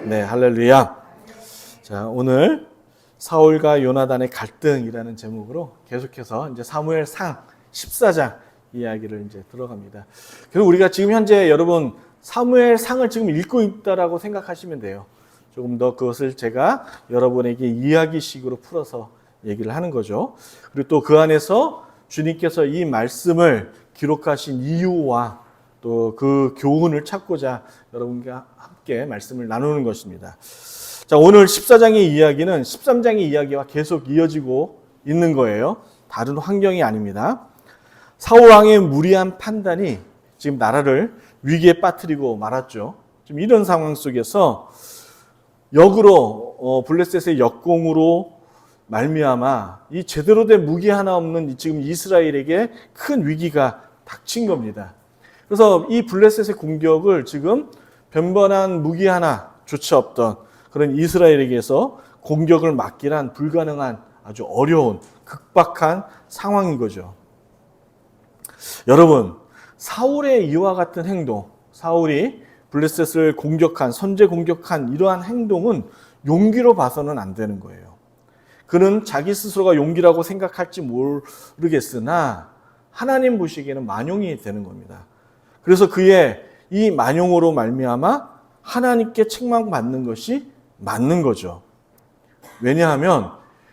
네, 할렐루야. 자, 오늘 사울과 요나단의 갈등이라는 제목으로 계속해서 이제 사무엘상 14장 이야기를 이제 들어갑니다. 그리고 우리가 지금 현재 여러분 사무엘상을 지금 읽고 있다라고 생각하시면 돼요. 조금 더 그것을 제가 여러분에게 이야기식으로 풀어서 얘기를 하는 거죠. 그리고 또 그 안에서 주님께서 이 말씀을 기록하신 이유와 또 그 교훈을 찾고자 여러분과 함께 말씀을 나누는 것입니다. 자, 오늘 14장의 이야기는 13장의 이야기와 계속 이어지고 있는 거예요. 다른 환경이 아닙니다. 사울 왕의 무리한 판단이 지금 나라를 위기에 빠뜨리고 말았죠. 지금 이런 상황 속에서 역으로 블레셋의 역공으로 말미암아 이 제대로 된 무기 하나 없는 지금 이스라엘에게 큰 위기가 닥친 겁니다. 그래서 이 블레셋의 공격을 지금 변변한 무기 하나조차 없던 그런 이스라엘에게서 공격을 막기란 불가능한 아주 어려운 극박한 상황인 거죠. 여러분, 사울의 이와 같은 행동, 사울이 블레셋을 공격한, 선제 공격한 이러한 행동은 용기로 봐서는 안 되는 거예요. 그는 자기 스스로가 용기라고 생각할지 모르겠으나 하나님 보시기에는 만용이 되는 겁니다. 그래서 그의 이 만용으로 말미암아 하나님께 책망받는 것이 맞는 거죠. 왜냐하면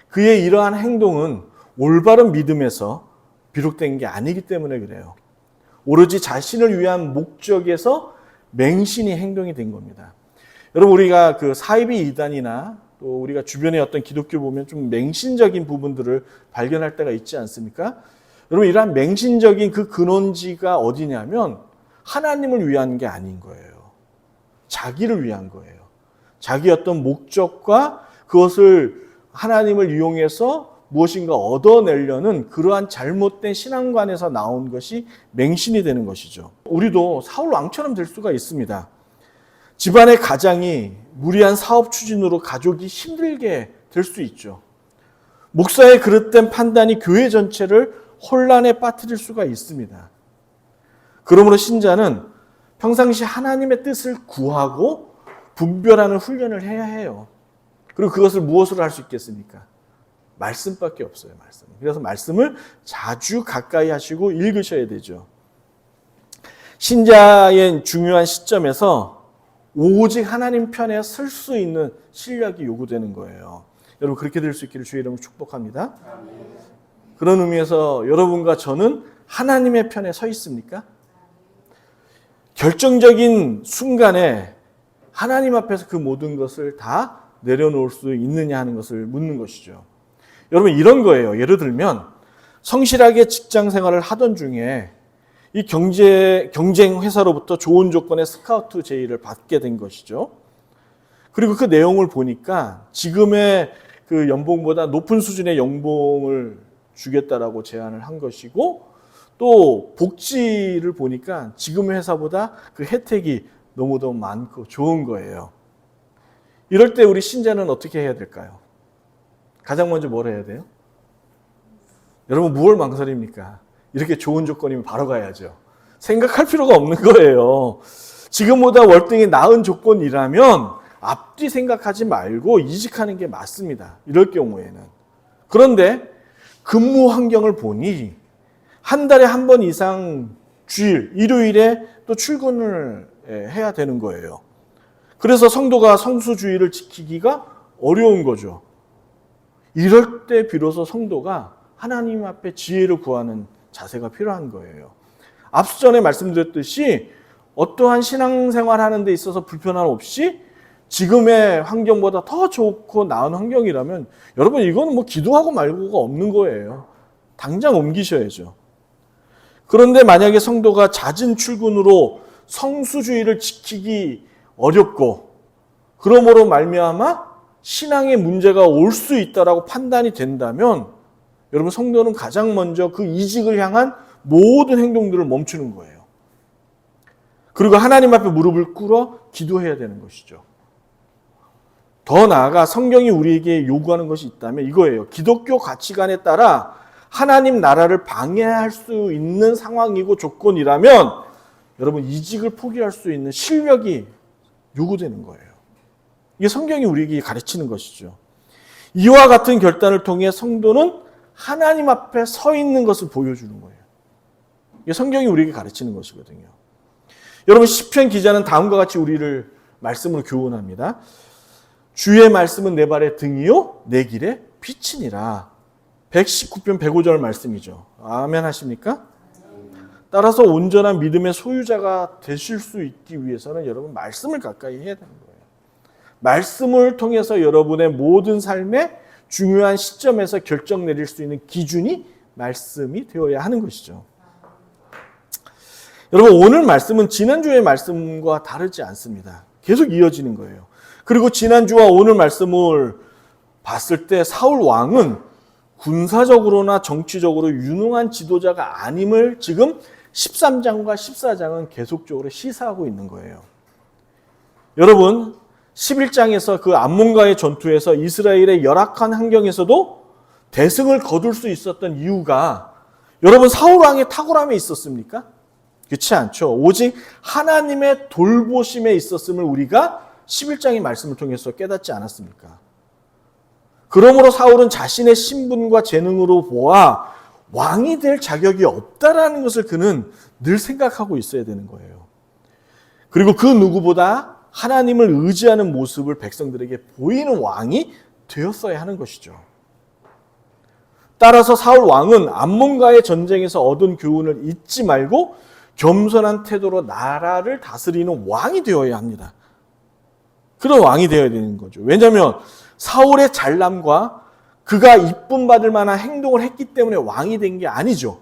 그의 이러한 행동은 올바른 믿음에서 비롯된 게 아니기 때문에 그래요. 오로지 자신을 위한 목적에서 맹신이 행동이 된 겁니다. 여러분, 우리가 그 사이비 이단이나 또 우리가 주변에 어떤 기독교 보면 좀 맹신적인 부분들을 발견할 때가 있지 않습니까? 여러분, 이러한 맹신적인 그 근원지가 어디냐면 하나님을 위한 게 아닌 거예요. 자기를 위한 거예요. 자기 어떤 목적과 그것을 하나님을 이용해서 무엇인가 얻어내려는 그러한 잘못된 신앙관에서 나온 것이 맹신이 되는 것이죠. 우리도 사울 왕처럼 될 수가 있습니다. 집안의 가장이 무리한 사업 추진으로 가족이 힘들게 될 수 있죠. 목사의 그릇된 판단이 교회 전체를 혼란에 빠뜨릴 수가 있습니다. 그러므로 신자는 평상시 하나님의 뜻을 구하고 분별하는 훈련을 해야 해요. 그리고 그것을 무엇으로 할 수 있겠습니까? 말씀밖에 없어요. 말씀. 그래서 말씀을 자주 가까이 하시고 읽으셔야 되죠. 신자의 중요한 시점에서 오직 하나님 편에 설 수 있는 실력이 요구되는 거예요. 여러분, 그렇게 될 수 있기를 주의 이름으로 축복합니다. 그런 의미에서 여러분과 저는 하나님의 편에 서 있습니까? 결정적인 순간에 하나님 앞에서 그 모든 것을 다 내려놓을 수 있느냐 하는 것을 묻는 것이죠. 여러분, 이런 거예요. 예를 들면 성실하게 직장 생활을 하던 중에 이 경쟁 회사로부터 좋은 조건의 스카우트 제의를 받게 된 것이죠. 그리고 그 내용을 보니까 지금의 그 연봉보다 높은 수준의 연봉을 주겠다라고 제안을 한 것이고, 또 복지를 보니까 지금 회사보다 그 혜택이 너무도 많고 좋은 거예요. 이럴 때 우리 신자는 어떻게 해야 될까요? 가장 먼저 뭘 해야 돼요? 여러분, 무얼 망설입니까? 이렇게 좋은 조건이면 바로 가야죠. 생각할 필요가 없는 거예요. 지금보다 월등히 나은 조건이라면 앞뒤 생각하지 말고 이직하는 게 맞습니다. 이럴 경우에는. 그런데 근무 환경을 보니 한 달에 한 번 이상 주일, 일요일에 또 출근을 해야 되는 거예요. 그래서 성도가 성수주의를 지키기가 어려운 거죠. 이럴 때 비로소 성도가 하나님 앞에 지혜를 구하는 자세가 필요한 거예요. 앞서 전에 말씀드렸듯이 어떠한 신앙생활 하는 데 있어서 불편함 없이 지금의 환경보다 더 좋고 나은 환경이라면 여러분, 이거는 뭐 기도하고 말고가 없는 거예요. 당장 옮기셔야죠. 그런데 만약에 성도가 잦은 출근으로 성수주의를 지키기 어렵고 그러므로 말미암아 신앙에 문제가 올 수 있다라고 판단이 된다면 여러분, 성도는 가장 먼저 그 이직을 향한 모든 행동들을 멈추는 거예요. 그리고 하나님 앞에 무릎을 꿇어 기도해야 되는 것이죠. 더 나아가 성경이 우리에게 요구하는 것이 있다면 이거예요. 기독교 가치관에 따라 하나님 나라를 방해할 수 있는 상황이고 조건이라면 여러분, 이직을 포기할 수 있는 실력이 요구되는 거예요. 이게 성경이 우리에게 가르치는 것이죠. 이와 같은 결단을 통해 성도는 하나님 앞에 서 있는 것을 보여주는 거예요. 이게 성경이 우리에게 가르치는 것이거든요. 여러분, 시편 기자는 다음과 같이 우리를 말씀으로 교훈합니다. 주의 말씀은 내 발의 등이요 내 길의 빛이니라. 119편 105절 말씀이죠. 아멘 하십니까? 따라서 온전한 믿음의 소유자가 되실 수 있기 위해서는 여러분 말씀을 가까이 해야 되는 거예요. 말씀을 통해서 여러분의 모든 삶의 중요한 시점에서 결정 내릴 수 있는 기준이 말씀이 되어야 하는 것이죠. 여러분, 오늘 말씀은 지난주의 말씀과 다르지 않습니다. 계속 이어지는 거예요. 그리고 지난주와 오늘 말씀을 봤을 때 사울 왕은 군사적으로나 정치적으로 유능한 지도자가 아님을 지금 13장과 14장은 계속적으로 시사하고 있는 거예요. 여러분, 11장에서 그 암몬과의 전투에서 이스라엘의 열악한 환경에서도 대승을 거둘 수 있었던 이유가 여러분 사울 왕의 탁월함에 있었습니까? 그렇지 않죠. 오직 하나님의 돌보심에 있었음을 우리가 11장의 말씀을 통해서 깨닫지 않았습니까? 그러므로 사울은 자신의 신분과 재능으로 보아 왕이 될 자격이 없다라는 것을 그는 늘 생각하고 있어야 되는 거예요. 그리고 그 누구보다 하나님을 의지하는 모습을 백성들에게 보이는 왕이 되었어야 하는 것이죠. 따라서 사울 왕은 암몬과의 전쟁에서 얻은 교훈을 잊지 말고 겸손한 태도로 나라를 다스리는 왕이 되어야 합니다. 그런 왕이 되어야 되는 거죠. 왜냐하면 사울의 잘남과 그가 이쁨 받을 만한 행동을 했기 때문에 왕이 된 게 아니죠.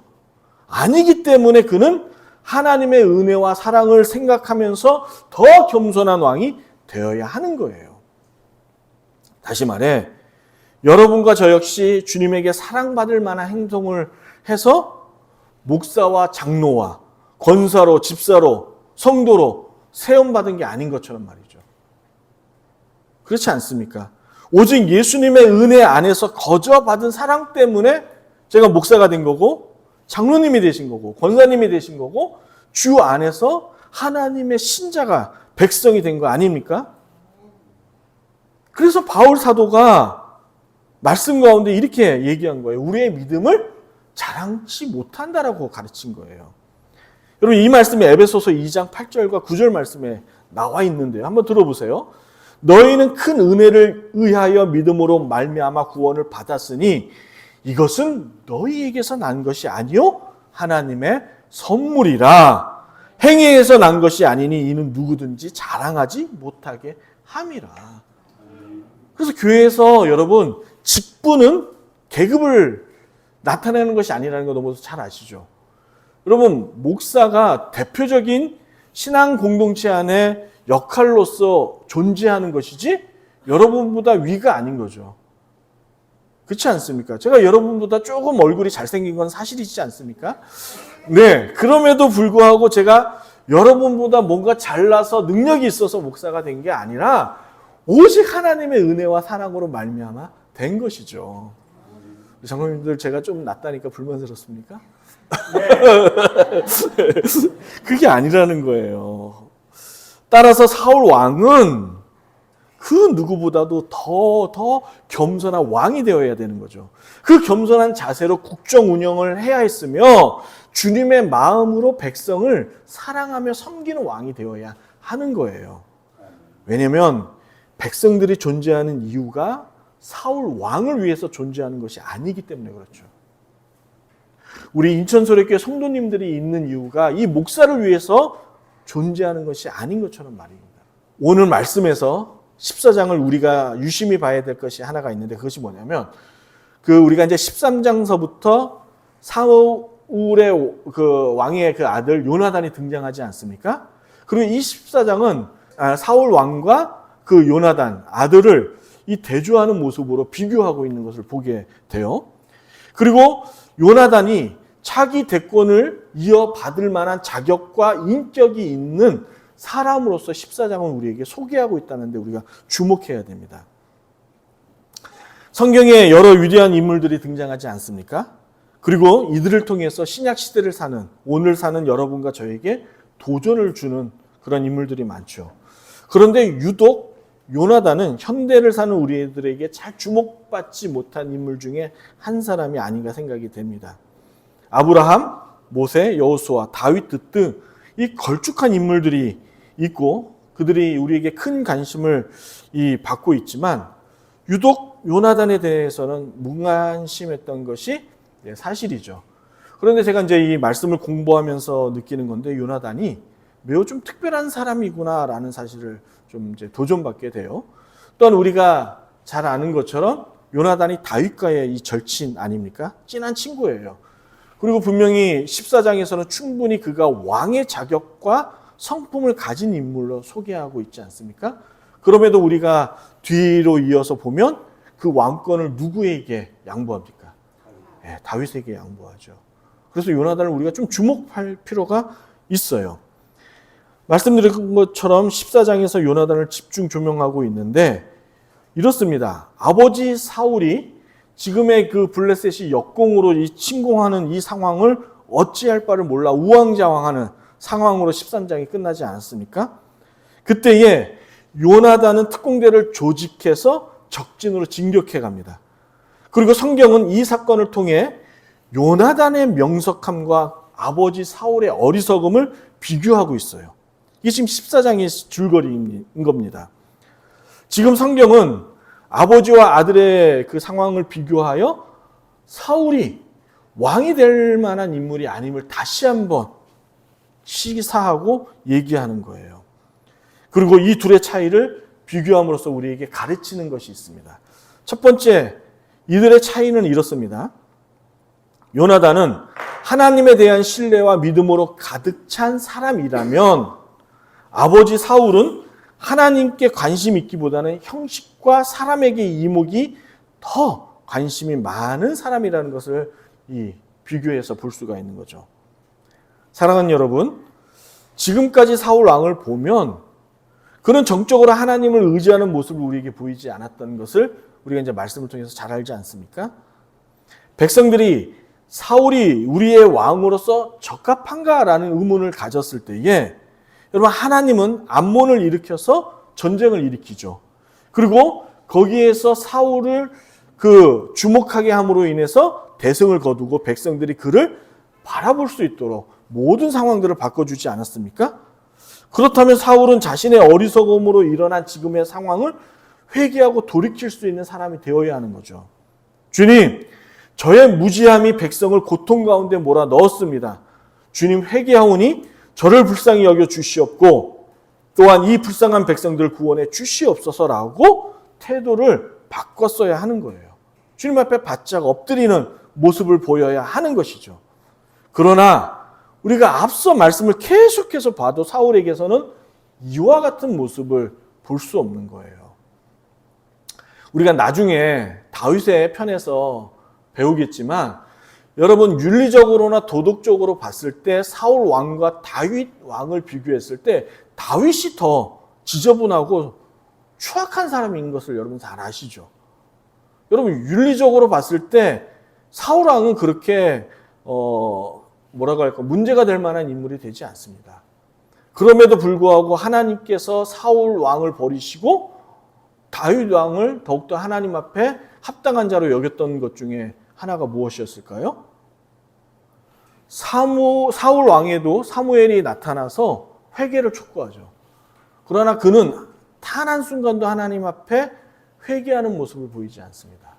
아니기 때문에 그는 하나님의 은혜와 사랑을 생각하면서 더 겸손한 왕이 되어야 하는 거예요. 다시 말해, 여러분과 저 역시 주님에게 사랑받을 만한 행동을 해서 목사와 장로와 권사로, 집사로, 성도로 세움받은 게 아닌 것처럼 말이죠. 그렇지 않습니까? 오직 예수님의 은혜 안에서 거저 받은 사랑 때문에 제가 목사가 된 거고 장로님이 되신 거고 권사님이 되신 거고 주 안에서 하나님의 신자가 백성이 된 거 아닙니까? 그래서 바울 사도가 말씀 가운데 이렇게 얘기한 거예요. 우리의 믿음을 자랑치 못한다라고 가르친 거예요. 여러분, 이 말씀이 에베소서 2장 8절과 9절 말씀에 나와 있는데요. 한번 들어보세요. 너희는 큰 은혜를 의하여 믿음으로 말미암아 구원을 받았으니 이것은 너희에게서 난 것이 아니요 하나님의 선물이라. 행위에서 난 것이 아니니 이는 누구든지 자랑하지 못하게 함이라. 그래서 교회에서 여러분 직분은 계급을 나타내는 것이 아니라는 거 너무 잘 아시죠? 여러분, 목사가 대표적인 신앙 공동체 안에 역할로서 존재하는 것이지 여러분보다 위가 아닌 거죠. 그렇지 않습니까? 제가 여러분보다 조금 얼굴이 잘생긴 건 사실이지 않습니까? 네, 그럼에도 불구하고 제가 여러분보다 뭔가 잘나서 능력이 있어서 목사가 된 게 아니라 오직 하나님의 은혜와 사랑으로 말미암아 된 것이죠. 장로님들 제가 좀 낫다니까 불만스럽습니까? 네. 그게 아니라는 거예요. 따라서 사울 왕은 그 누구보다도 더 겸손한 왕이 되어야 되는 거죠. 그 겸손한 자세로 국정 운영을 해야 했으며 주님의 마음으로 백성을 사랑하며 섬기는 왕이 되어야 하는 거예요. 왜냐하면 백성들이 존재하는 이유가 사울 왕을 위해서 존재하는 것이 아니기 때문에 그렇죠. 우리 인천소래교회 성도님들이 있는 이유가 이 목사를 위해서 존재하는 것이 아닌 것처럼 말입니다. 오늘 말씀에서 14장을 우리가 유심히 봐야 될 것이 하나가 있는데 그것이 뭐냐면 우리가 이제 13장서부터 사울의 그 왕의 그 아들 요나단이 등장하지 않습니까? 그리고 이 14장은 사울 왕과 그 요나단 아들을 이 대조하는 모습으로 비교하고 있는 것을 보게 돼요. 그리고 요나단이 차기 대권을 이어받을 만한 자격과 인격이 있는 사람으로서 14장은 우리에게 소개하고 있다는 데 우리가 주목해야 됩니다. 성경에 여러 위대한 인물들이 등장하지 않습니까? 그리고 이들을 통해서 신약 시대를 사는, 오늘 사는 여러분과 저에게 도전을 주는 그런 인물들이 많죠. 그런데 유독 요나단은 현대를 사는 우리들에게 잘 주목받지 못한 인물 중에 한 사람이 아닌가 생각이 됩니다. 아브라함, 모세, 여호수아, 다윗 등 이 걸쭉한 인물들이 있고 그들이 우리에게 큰 관심을 받고 있지만 유독 요나단에 대해서는 무관심했던 것이 사실이죠. 그런데 제가 이제 이 말씀을 공부하면서 느끼는 건데 요나단이 매우 좀 특별한 사람이구나라는 사실을 좀 이제 도전받게 돼요. 또한 우리가 잘 아는 것처럼 요나단이 다윗과의 이 절친 아닙니까? 친한 친구예요. 그리고 분명히 14장에서는 충분히 그가 왕의 자격과 성품을 가진 인물로 소개하고 있지 않습니까? 그럼에도 우리가 뒤로 이어서 보면 그 왕권을 누구에게 양보합니까? 네, 다윗에게 양보하죠. 그래서 요나단을 우리가 좀 주목할 필요가 있어요. 말씀드린 것처럼 14장에서 요나단을 집중 조명하고 있는데 이렇습니다. 아버지 사울이 지금의 그 블레셋이 역공으로 침공하는 이 상황을 어찌할 바를 몰라 우왕좌왕하는 상황으로 13장이 끝나지 않았습니까? 그때에 요나단은 특공대를 조직해서 적진으로 진격해 갑니다. 그리고 성경은 이 사건을 통해 요나단의 명석함과 아버지 사울의 어리석음을 비교하고 있어요. 이게 지금 14장의 줄거리인 겁니다. 지금 성경은 아버지와 아들의 그 상황을 비교하여 사울이 왕이 될 만한 인물이 아님을 다시 한번 시사하고 얘기하는 거예요. 그리고 이 둘의 차이를 비교함으로써 우리에게 가르치는 것이 있습니다. 첫 번째, 이들의 차이는 이렇습니다. 요나단은 하나님에 대한 신뢰와 믿음으로 가득 찬 사람이라면 아버지 사울은 하나님께 관심 있기보다는 형식과 사람에게 이목이 더 관심이 많은 사람이라는 것을 이 비교해서 볼 수가 있는 거죠. 사랑하는 여러분, 지금까지 사울 왕을 보면 그는 정적으로 하나님을 의지하는 모습을 우리에게 보이지 않았던 것을 우리가 이제 말씀을 통해서 잘 알지 않습니까? 백성들이 사울이 우리의 왕으로서 적합한가라는 의문을 가졌을 때에 여러분 하나님은 암몬을 일으켜서 전쟁을 일으키죠. 그리고 거기에서 사울을 주목하게 함으로 인해서 대승을 거두고 백성들이 그를 바라볼 수 있도록 모든 상황들을 바꿔주지 않았습니까? 그렇다면 사울은 자신의 어리석음으로 일어난 지금의 상황을 회개하고 돌이킬 수 있는 사람이 되어야 하는 거죠. 주님, 저의 무지함이 백성을 고통 가운데 몰아 넣었습니다. 주님 회개하오니 저를 불쌍히 여겨 주시옵고 또한 이 불쌍한 백성들을 구원해 주시옵소서라고 태도를 바꿨어야 하는 거예요. 주님 앞에 바짝 엎드리는 모습을 보여야 하는 것이죠. 그러나 우리가 앞서 말씀을 계속해서 봐도 사울에게서는 이와 같은 모습을 볼 수 없는 거예요. 우리가 나중에 다윗의 편에서 배우겠지만 여러분 윤리적으로나 도덕적으로 봤을 때 사울 왕과 다윗 왕을 비교했을 때 다윗이 더 지저분하고 추악한 사람인 것을 여러분 잘 아시죠? 여러분 윤리적으로 봤을 때 사울 왕은 그렇게 문제가 될 만한 인물이 되지 않습니다. 그럼에도 불구하고 하나님께서 사울 왕을 버리시고 다윗 왕을 더욱더 하나님 앞에 합당한 자로 여겼던 것 중에 하나가 무엇이었을까요? 사울 왕에도 사무엘이 나타나서 회개를 촉구하죠. 그러나 그는 단 한순간도 하나님 앞에 회개하는 모습을 보이지 않습니다.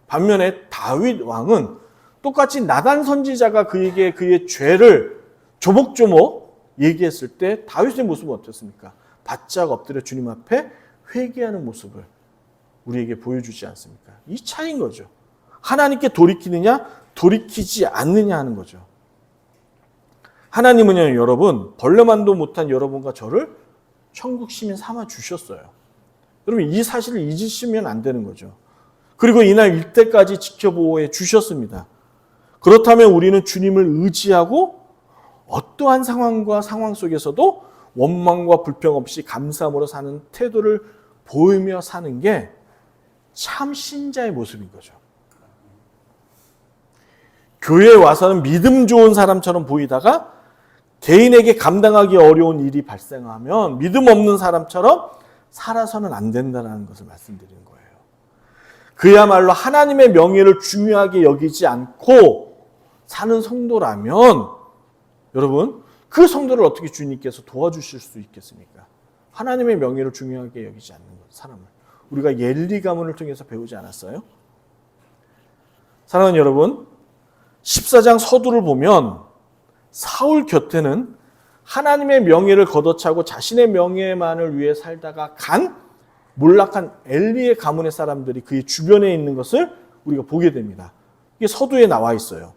반면에 다윗 왕은 똑같이 나단 선지자가 그에게 그의 죄를 조목조목 얘기했을 때 다윗의 모습은 어떻습니까? 바짝 엎드려 주님 앞에 회개하는 모습을 우리에게 보여주지 않습니까? 이 차이인 거죠. 하나님께 돌이키느냐 돌이키지 않느냐 하는 거죠. 하나님은요 여러분 벌레만도 못한 여러분과 저를 천국 시민 삼아 주셨어요. 여러분 이 사실을 잊으시면 안 되는 거죠. 그리고 이날 일때까지 지켜보호해 주셨습니다. 그렇다면 우리는 주님을 의지하고 어떠한 상황과 상황 속에서도 원망과 불평 없이 감사함으로 사는 태도를 보이며 사는 게 참 신자의 모습인 거죠. 교회에 와서는 믿음 좋은 사람처럼 보이다가 개인에게 감당하기 어려운 일이 발생하면 믿음 없는 사람처럼 살아서는 안 된다는 것을 말씀드리는 거예요. 그야말로 하나님의 명예를 중요하게 여기지 않고 사는 성도라면 여러분 그 성도를 어떻게 주님께서 도와주실 수 있겠습니까? 하나님의 명예를 중요하게 여기지 않는 것, 사람을. 우리가 옐리 가문을 통해서 배우지 않았어요? 사랑하는 여러분, 14장 서두를 보면 사울 곁에는 하나님의 명예를 걷어차고 자신의 명예만을 위해 살다가 간 몰락한 엘리의 가문의 사람들이 그의 주변에 있는 것을 우리가 보게 됩니다. 이게 서두에 나와 있어요.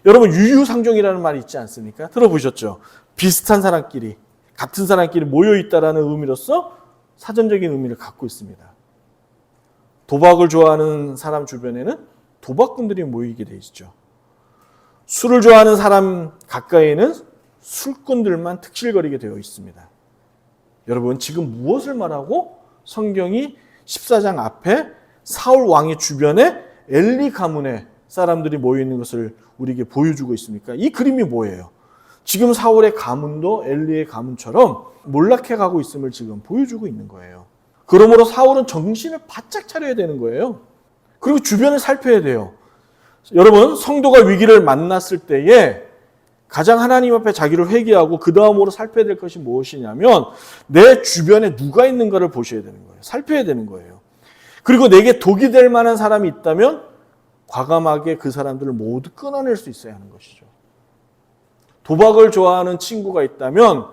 여러분 유유상종이라는 말이 있지 않습니까? 들어보셨죠? 비슷한 사람끼리, 같은 사람끼리 모여있다라는 의미로서 사전적인 의미를 갖고 있습니다. 도박을 좋아하는 사람 주변에는 도박꾼들이 모이게 돼 있죠. 술을 좋아하는 사람 가까이에는 술꾼들만 특실거리게 되어 있습니다. 여러분 지금 무엇을 말하고 성경이 14장 앞에 사울 왕의 주변에 엘리 가문의 사람들이 모여있는 것을 우리에게 보여주고 있습니까? 이 그림이 뭐예요? 지금 사울의 가문도 엘리의 가문처럼 몰락해가고 있음을 지금 보여주고 있는 거예요. 그러므로 사울은 정신을 바짝 차려야 되는 거예요. 그리고 주변을 살펴야 돼요. 여러분 성도가 위기를 만났을 때에 가장 하나님 앞에 자기를 회개하고 그 다음으로 살펴야 될 것이 무엇이냐면 내 주변에 누가 있는가를 보셔야 되는 거예요. 살펴야 되는 거예요. 그리고 내게 독이 될 만한 사람이 있다면 과감하게 그 사람들을 모두 끊어낼 수 있어야 하는 것이죠. 도박을 좋아하는 친구가 있다면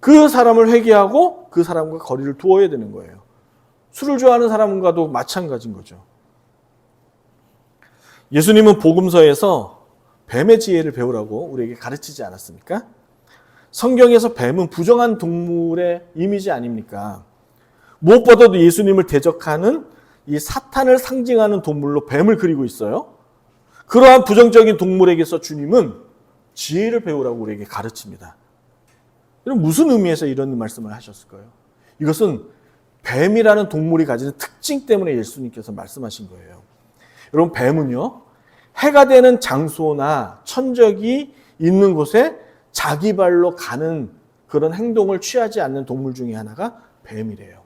그 사람을 회개하고 그 사람과 거리를 두어야 되는 거예요. 술을 좋아하는 사람과도 마찬가지인 거죠. 예수님은 복음서에서 뱀의 지혜를 배우라고 우리에게 가르치지 않았습니까? 성경에서 뱀은 부정한 동물의 이미지 아닙니까? 무엇보다도 예수님을 대적하는 이 사탄을 상징하는 동물로 뱀을 그리고 있어요. 그러한 부정적인 동물에게서 주님은 지혜를 배우라고 우리에게 가르칩니다. 그럼 무슨 의미에서 이런 말씀을 하셨을까요? 이것은 뱀이라는 동물이 가지는 특징 때문에 예수님께서 말씀하신 거예요. 여러분 뱀은요. 해가 되는 장소나 천적이 있는 곳에 자기 발로 가는 그런 행동을 취하지 않는 동물 중에 하나가 뱀이래요.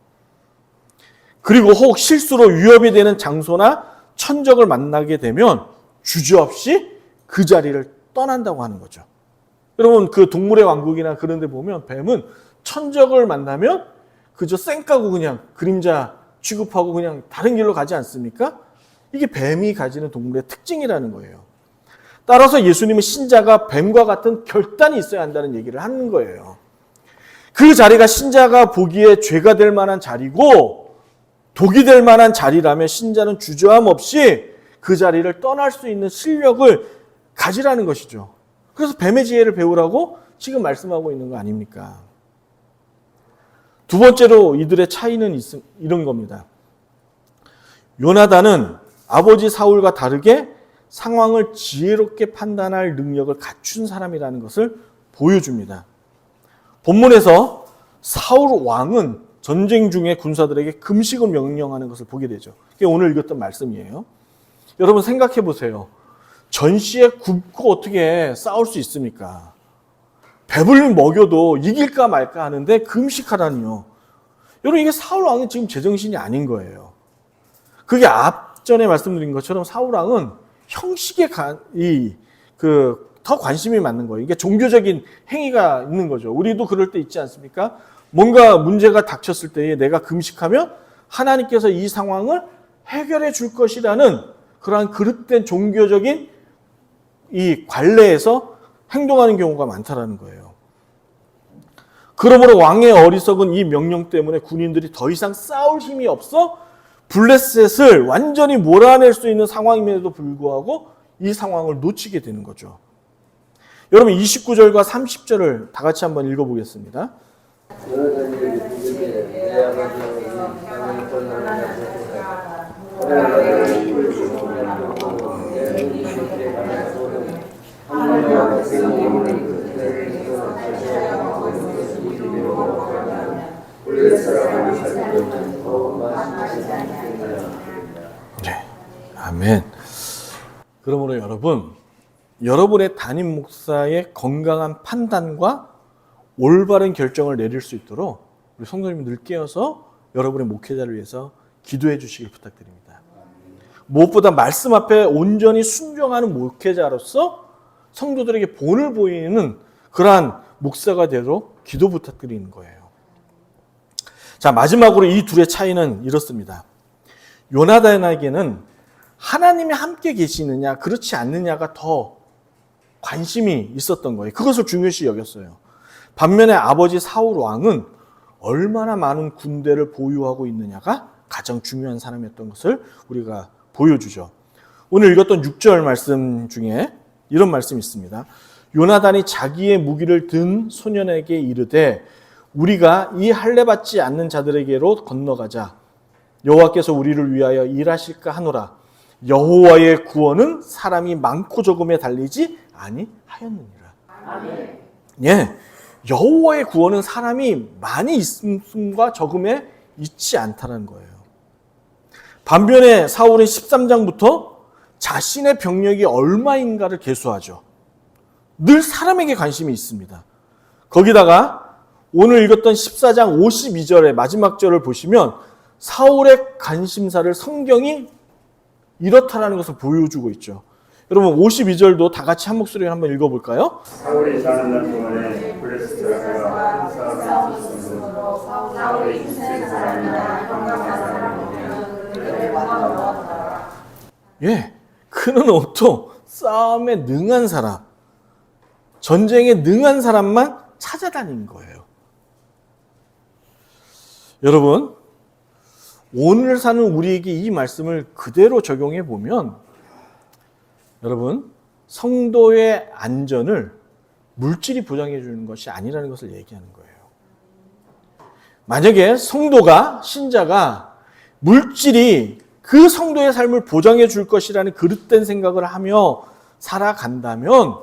그리고 혹 실수로 위협이 되는 장소나 천적을 만나게 되면 주저없이 그 자리를 떠난다고 하는 거죠. 여러분 그 동물의 왕국이나 그런 데 보면 뱀은 천적을 만나면 그저 쌩까고 그냥 그림자 취급하고 그냥 다른 길로 가지 않습니까? 이게 뱀이 가지는 동물의 특징이라는 거예요. 따라서 예수님은 신자가 뱀과 같은 결단이 있어야 한다는 얘기를 하는 거예요. 그 자리가 신자가 보기에 죄가 될 만한 자리고 독이 될 만한 자리라면 신자는 주저함 없이 그 자리를 떠날 수 있는 실력을 가지라는 것이죠. 그래서 뱀의 지혜를 배우라고 지금 말씀하고 있는 거 아닙니까? 두 번째로 이들의 차이는 이런 겁니다. 요나단은 아버지 사울과 다르게 상황을 지혜롭게 판단할 능력을 갖춘 사람이라는 것을 보여줍니다. 본문에서 사울 왕은 전쟁 중에 군사들에게 금식을 명령하는 것을 보게 되죠. 그게 오늘 읽었던 말씀이에요. 여러분 생각해 보세요. 전시에 굶고 어떻게 싸울 수 있습니까? 배불리 먹여도 이길까 말까 하는데 금식하다니요. 여러분 이게 사울 왕은 지금 제정신이 아닌 거예요. 그게 앞전에 말씀드린 것처럼 사울 왕은 형식에 더 관심이 많는 거예요. 이게 종교적인 행위가 있는 거죠. 우리도 그럴 때 있지 않습니까? 뭔가 문제가 닥쳤을 때에 내가 금식하면 하나님께서 이 상황을 해결해 줄 것이라는 그러한 그릇된 종교적인 이 관례에서 행동하는 경우가 많다라는 거예요. 그러므로 왕의 어리석은 이 명령 때문에 군인들이 더 이상 싸울 힘이 없어 블레셋을 완전히 몰아낼 수 있는 상황임에도 불구하고 이 상황을 놓치게 되는 거죠. 여러분 29절과 30절을 다 같이 한번 읽어보겠습니다. 네, 아멘. 그러므로 여러분의 담임 목사의 건강한 판단과 올바른 결정을 내릴 수 있도록 우리 성도님들 깨어서 여러분의 목회자를 위해서 기도해 주시길 부탁드립니다. 무엇보다 말씀 앞에 온전히 순종하는 목회자로서 성도들에게 본을 보이는 그러한 목사가 되도록 기도 부탁드리는 거예요. 자, 마지막으로 이 둘의 차이는 이렇습니다. 요나단에게는 하나님이 함께 계시느냐 그렇지 않느냐가 더 관심이 있었던 거예요. 그것을 중요시 여겼어요. 반면에 아버지 사울 왕은 얼마나 많은 군대를 보유하고 있느냐가 가장 중요한 사람이었던 것을 우리가 보여주죠. 오늘 읽었던 6절 말씀 중에 이런 말씀이 있습니다. 요나단이 자기의 무기를 든 소년에게 이르되 우리가 이 할례 받지 않는 자들에게로 건너가자. 여호와께서 우리를 위하여 일하실까 하노라. 여호와의 구원은 사람이 많고 적음에 달리지 아니하였느니라. 아멘. 예, 여호와의 구원은 사람이 많이 있음과 적음에 있지 않다는 거예요. 반면에 사울은 13장부터 자신의 병력이 얼마인가를 계수하죠. 늘 사람에게 관심이 있습니다. 거기다가 오늘 읽었던 14장 52절의 마지막 절을 보시면 사울의 관심사를 성경이 이렇다라는 것을 보여주고 있죠. 여러분 52절도 다 같이 한 목소리로 한번 읽어볼까요? 사울이 사는 날 동안에 블레셋자가 사울이 있었으므로 사울이 이스라엘 사람이나 평강한 사람이면 그를 원하노라. 예, 그는 온통 싸움에 능한 사람, 전쟁에 능한 사람만 찾아다닌 거예요. 여러분, 오늘 사는 우리에게 이 말씀을 그대로 적용해 보면 여러분, 성도의 안전을 물질이 보장해 주는 것이 아니라는 것을 얘기하는 거예요. 만약에 성도가, 신자가 물질이 그 성도의 삶을 보장해 줄 것이라는 그릇된 생각을 하며 살아간다면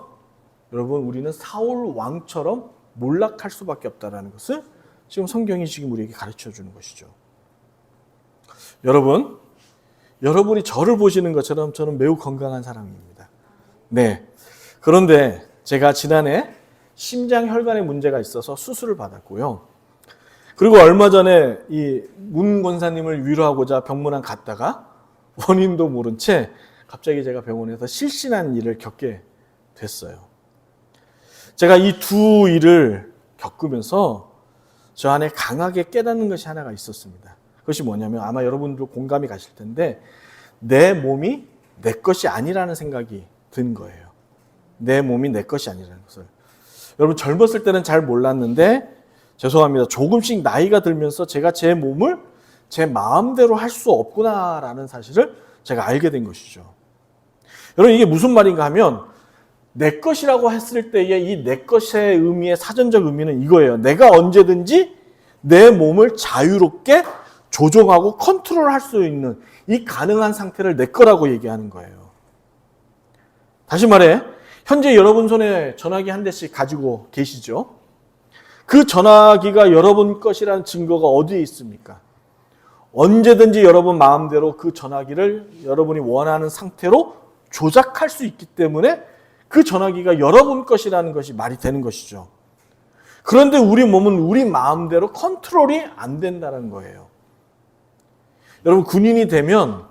여러분, 우리는 사울 왕처럼 몰락할 수밖에 없다는 것을 지금 성경이 지금 우리에게 가르쳐 주는 것이죠. 여러분이 저를 보시는 것처럼 저는 매우 건강한 사람입니다. 네. 그런데 제가 지난해 심장혈관에 문제가 있어서 수술을 받았고요. 그리고 얼마 전에 이 문 권사님을 위로하고자 병문안 갔다가 원인도 모른 채 갑자기 제가 병원에서 실신한 일을 겪게 됐어요. 제가 이 두 일을 겪으면서 저 안에 강하게 깨닫는 것이 하나가 있었습니다. 그것이 뭐냐면 아마 여러분도 공감이 가실 텐데 내 몸이 내 것이 아니라는 생각이 든 거예요. 내 몸이 내 것이 아니라는 것을. 여러분 젊었을 때는 잘 몰랐는데 죄송합니다. 조금씩 나이가 들면서 제가 제 몸을 제 마음대로 할 수 없구나라는 사실을 제가 알게 된 것이죠. 여러분 이게 무슨 말인가 하면 내 것이라고 했을 때의 이 내 것의 의미의 사전적 의미는 이거예요. 내가 언제든지 내 몸을 자유롭게 조종하고 컨트롤할 수 있는 이 가능한 상태를 내 거라고 얘기하는 거예요. 다시 말해 현재 여러분 손에 전화기 한 대씩 가지고 계시죠? 그 전화기가 여러분 것이라는 증거가 어디에 있습니까? 언제든지 여러분 마음대로 그 전화기를 여러분이 원하는 상태로 조작할 수 있기 때문에 그 전화기가 여러분 것이라는 것이 말이 되는 것이죠. 그런데 우리 몸은 우리 마음대로 컨트롤이 안 된다는 거예요. 여러분 군인이 되면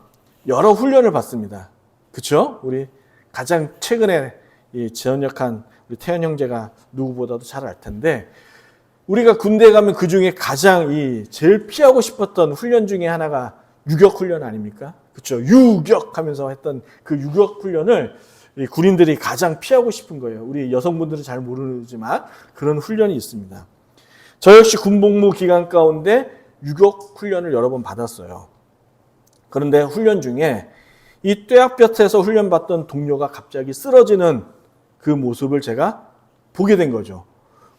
여러 훈련을 받습니다. 그렇죠? 우리 가장 최근에 전역한 우리 태현 형제가 누구보다도 잘 알 텐데 우리가 군대에 가면 그 중에 가장 제일 피하고 싶었던 훈련 중에 하나가 유격 훈련 아닙니까? 그렇죠? 유격하면서 했던 그 유격 훈련을 군인들이 가장 피하고 싶은 거예요. 우리 여성분들은 잘 모르지만 그런 훈련이 있습니다. 저 역시 군복무 기간 가운데 유격 훈련을 여러 번 받았어요. 그런데 훈련 중에 이 뙤약볕에서 훈련받던 동료가 갑자기 쓰러지는 그 모습을 제가 보게 된 거죠.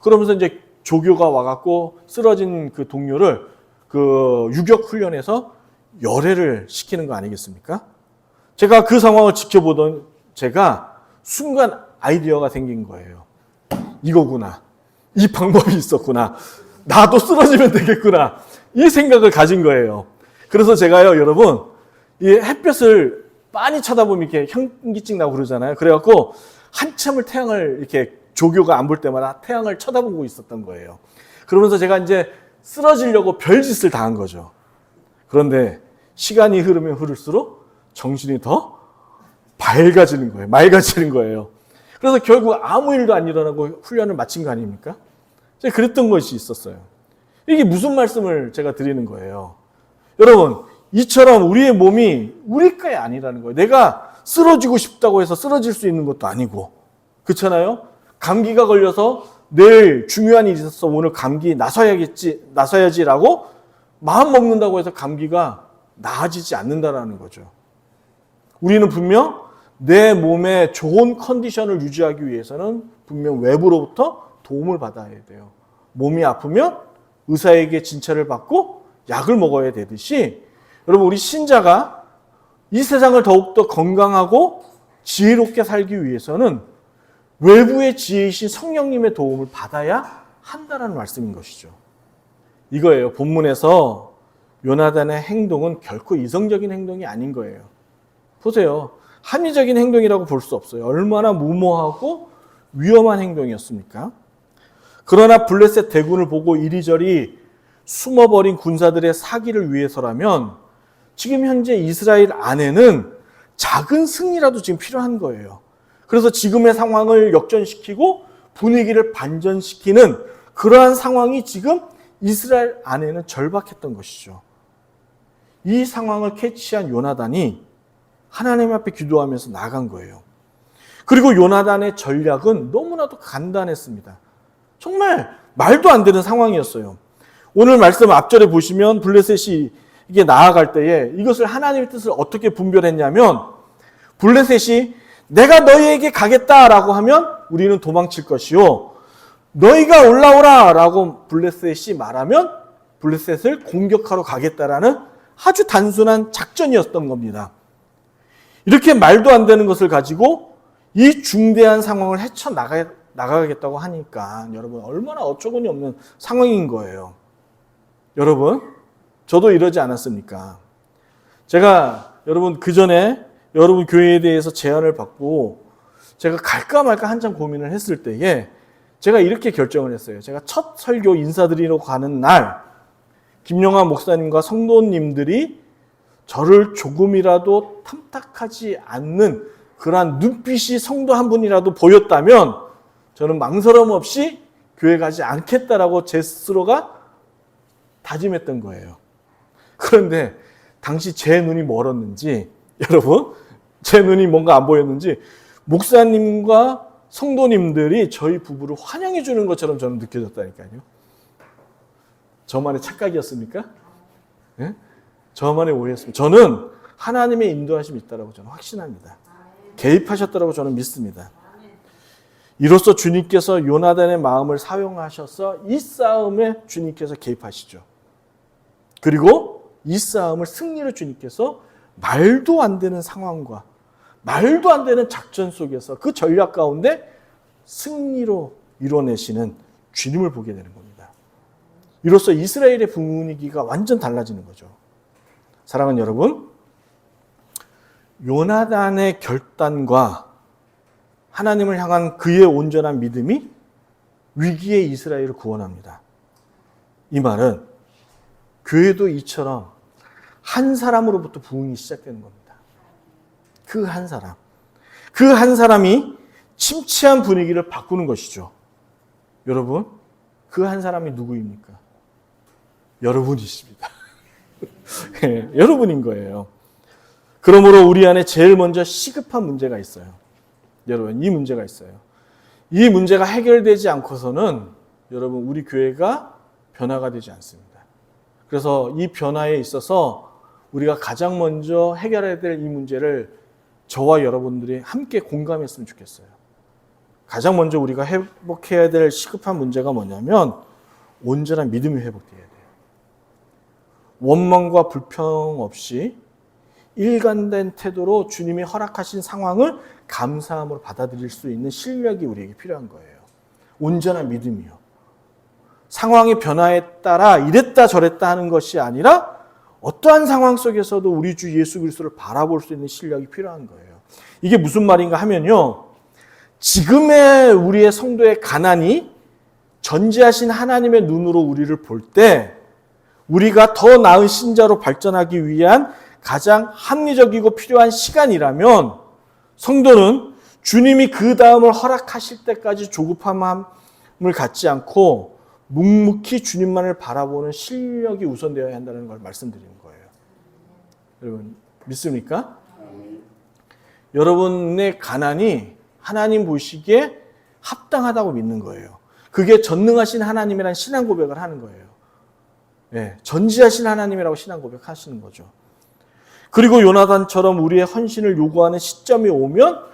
그러면서 이제 조교가 와갖고 쓰러진 그 동료를 그 유격 훈련에서 열애를 시키는 거 아니겠습니까? 제가 그 상황을 지켜보던 제가 순간 아이디어가 생긴 거예요. 이거구나. 이 방법이 있었구나. 나도 쓰러지면 되겠구나. 이 생각을 가진 거예요. 그래서 제가요, 여러분, 이 햇볕을 빤히 쳐다보면 이렇게 현기증 나고 그러잖아요. 그래갖고 한참을 태양을 이렇게 조교가 안 볼 때마다 태양을 쳐다보고 있었던 거예요. 그러면서 제가 이제 쓰러지려고 별짓을 다 한 거죠. 그런데 시간이 흐르면 흐를수록 정신이 더 밝아지는 거예요. 맑아지는 거예요. 그래서 결국 아무 일도 안 일어나고 훈련을 마친 거 아닙니까? 제가 그랬던 것이 있었어요. 이게 무슨 말씀을 제가 드리는 거예요. 여러분, 이처럼 우리의 몸이 우리 거이 아니라는 거예요. 내가 쓰러지고 싶다고 해서 쓰러질 수 있는 것도 아니고. 그렇잖아요? 감기가 걸려서 내일 중요한 일이 있어서 오늘 감기 나서야지라고 마음 먹는다고 해서 감기가 나아지지 않는다라는 거죠. 우리는 분명 내 몸의 좋은 컨디션을 유지하기 위해서는 분명 외부로부터 도움을 받아야 돼요. 몸이 아프면 의사에게 진찰을 받고 약을 먹어야 되듯이 여러분 우리 신자가 이 세상을 더욱더 건강하고 지혜롭게 살기 위해서는 외부의 지혜이신 성령님의 도움을 받아야 한다는 말씀인 것이죠. 이거예요. 본문에서 요나단의 행동은 결코 이성적인 행동이 아닌 거예요. 보세요. 합리적인 행동이라고 볼 수 없어요. 얼마나 무모하고 위험한 행동이었습니까? 그러나 블레셋 대군을 보고 이리저리 숨어버린 군사들의 사기를 위해서라면 지금 현재 이스라엘 안에는 작은 승리라도 지금 필요한 거예요. 그래서 지금의 상황을 역전시키고 분위기를 반전시키는 그러한 상황이 지금 이스라엘 안에는 절박했던 것이죠. 이 상황을 캐치한 요나단이 하나님 앞에 기도하면서 나간 거예요. 그리고 요나단의 전략은 너무나도 간단했습니다. 정말 말도 안 되는 상황이었어요. 오늘 말씀 앞절에 보시면 블레셋이 이게 나아갈 때에 이것을 하나님의 뜻을 어떻게 분별했냐면 블레셋이 내가 너희에게 가겠다라고 하면 우리는 도망칠 것이요. 너희가 올라오라 라고 블레셋이 말하면 블레셋을 공격하러 가겠다라는 아주 단순한 작전이었던 겁니다. 이렇게 말도 안 되는 것을 가지고 이 중대한 상황을 헤쳐나가겠다고 하니까 여러분 얼마나 어처구니 없는 상황인 거예요. 여러분 저도 이러지 않았습니까? 제가 여러분 그 전에 여러분 교회에 대해서 제안을 받고 제가 갈까 말까 한참 고민을 했을 때에 제가 이렇게 결정을 했어요. 제가 첫 설교 인사드리러 가는 날 김영하 목사님과 성도님들이 저를 조금이라도 탐탁하지 않는 그러한 눈빛이 성도 한 분이라도 보였다면 저는 망설임 없이 교회 가지 않겠다라고 제 스스로가 다짐했던 거예요. 그런데 당시 제 눈이 멀었는지 여러분 제 눈이 뭔가 안 보였는지 목사님과 성도님들이 저희 부부를 환영해 주는 것처럼 저는 느껴졌다니까요. 저만의 착각이었습니까? 네? 저만의 오해였습니다. 저는 하나님의 인도하심이 있다고 저는 확신합니다. 개입하셨다고 저는 믿습니다. 이로써 주님께서 요나단의 마음을 사용하셔서 이 싸움에 주님께서 개입하시죠. 그리고 이 싸움을 승리로 주님께서 말도 안 되는 상황과 말도 안 되는 작전 속에서 그 전략 가운데 승리로 이뤄내시는 주님을 보게 되는 겁니다. 이로써 이스라엘의 분위기가 완전 달라지는 거죠. 사랑하는 여러분, 요나단의 결단과 하나님을 향한 그의 온전한 믿음이 위기의 이스라엘을 구원합니다. 이 말은 교회도 이처럼 한 사람으로부터 부흥이 시작되는 겁니다. 그 한 사람. 그 한 사람이 침체한 분위기를 바꾸는 것이죠. 여러분, 그 한 사람이 누구입니까? 여러분이십니다. 네, 여러분인 거예요. 그러므로 우리 안에 제일 먼저 시급한 문제가 있어요. 여러분, 이 문제가 있어요. 이 문제가 해결되지 않고서는 여러분, 우리 교회가 변화가 되지 않습니다. 그래서 이 변화에 있어서 우리가 가장 먼저 해결해야 될 이 문제를 저와 여러분들이 함께 공감했으면 좋겠어요. 가장 먼저 우리가 회복해야 될 시급한 문제가 뭐냐면 온전한 믿음이 회복돼야 돼요. 원망과 불평 없이 일관된 태도로 주님이 허락하신 상황을 감사함으로 받아들일 수 있는 실력이 우리에게 필요한 거예요. 온전한 믿음이요. 상황의 변화에 따라 이랬다 저랬다 하는 것이 아니라 어떠한 상황 속에서도 우리 주 예수 그리스도를 바라볼 수 있는 실력이 필요한 거예요. 이게 무슨 말인가 하면요. 지금의 우리의 성도의 가난이 전지하신 하나님의 눈으로 우리를 볼 때 우리가 더 나은 신자로 발전하기 위한 가장 합리적이고 필요한 시간이라면 성도는 주님이 그 다음을 허락하실 때까지 조급함을 갖지 않고 묵묵히 주님만을 바라보는 실력이 우선되어야 한다는 걸 말씀드리는 거예요. 여러분 믿습니까? 여러분의 가난이 하나님 보시기에 합당하다고 믿는 거예요. 그게 전능하신 하나님이란 신앙 고백을 하는 거예요. 네, 전지하신 하나님이라고 신앙 고백하시는 거죠. 그리고 요나단처럼 우리의 헌신을 요구하는 시점이 오면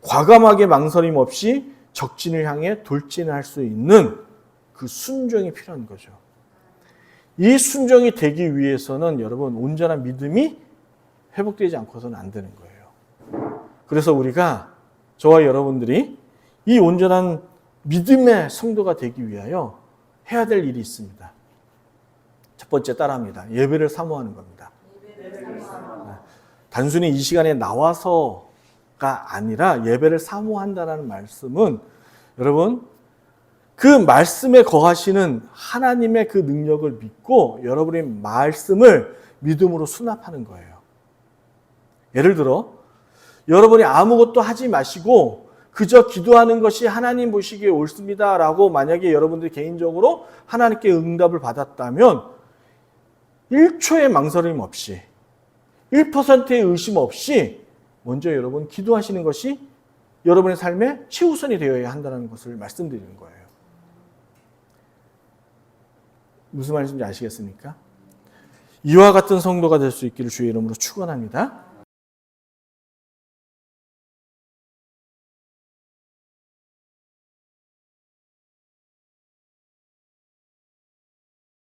과감하게 망설임 없이 적진을 향해 돌진할 수 있는 그 순종이 필요한 거죠. 이 순종이 되기 위해서는 여러분 온전한 믿음이 회복되지 않고서는 안 되는 거예요. 그래서 우리가 저와 여러분들이 이 온전한 믿음의 성도가 되기 위하여 해야 될 일이 있습니다. 첫 번째 따라합니다. 예배를 사모하는 겁니다. 단순히 이 시간에 나와서가 아니라 예배를 사모한다는 말씀은 여러분 그 말씀에 거하시는 하나님의 그 능력을 믿고 여러분의 말씀을 믿음으로 수납하는 거예요. 예를 들어 여러분이 아무것도 하지 마시고 그저 기도하는 것이 하나님 보시기에 옳습니다라고 만약에 여러분들이 개인적으로 하나님께 응답을 받았다면 1초의 망설임 없이 1%의 의심 없이 먼저 여러분 기도하시는 것이 여러분의 삶의 최우선이 되어야 한다는 것을 말씀드리는 거예요. 무슨 말인지 아시겠습니까? 이와 같은 성도가 될 수 있기를 주의 이름으로 축원합니다.